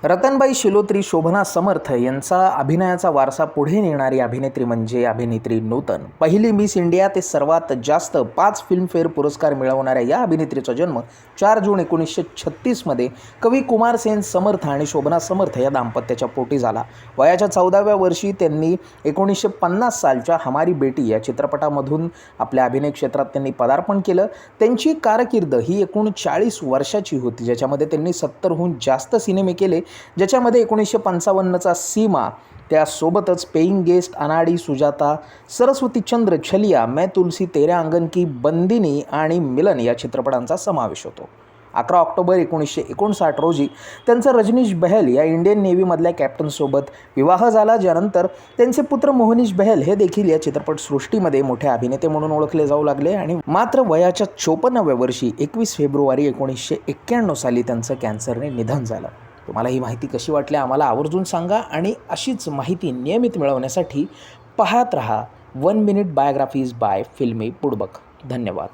रतनबाई शिलोत्री, शोभना समर्थ यांचा अभिनयाचा वारसा पुढे नेणारी अभिनेत्री म्हणजे अभिनेत्री नूतन. पहिली मिस इंडिया ते सर्वात जास्त 5 फिल्मफेअर पुरस्कार मिळवणाऱ्या या अभिनेत्रीचा जन्म 4 जून 1936 कवी कुमार सेन समर्थ आणि शोभना समर्थ या दाम्पत्याच्या पोटी झाला. वयाच्या 14व्या वर्षी त्यांनी 1950 सालच्या हमारी बेटी या चित्रपटामधून आपल्या अभिनय क्षेत्रात त्यांनी पदार्पण केलं. त्यांची कारकीर्द ही एकूण 40 वर्षाची होती, ज्याच्यामध्ये त्यांनी 70हून जास्त सिनेमे केले, ज्याच्यामध्ये 1955चा सीमा, त्यासोबतच पेइंग गेस्ट, अनाडी, सुजाता, सरस्वती चंद्र, छलिया, मैं तुलसी तेरे अंगन की, बंदिनी आणि मिलन या चित्रपटांचा समावेश होतो. 11 ऑक्टोबर 1959 रोजी त्यांचा रजनीश बहल या इंडियन नेव्हीमधल्या कॅप्टनसोबत विवाह झाला, ज्यानंतर त्यांचे पुत्र मोहनीश बहल हे देखील या चित्रपटसृष्टीमध्ये मोठे अभिनेते म्हणून ओळखले जाऊ लागले आणि मात्र वयाच्या 54व्या वर्षी 21 फेब्रुवारी 1991 साली त्यांचं कॅन्सरने निधन झालं. तुम्हाला ही माहिती कशी वाटली आम्हाला आवर्जून सांगा आणि अशीच माहिती नियमित मिळवण्यासाठी पाहत रहा 1 मिनिट बायोग्राफीज बाय फिल्मी बुडबक. धन्यवाद.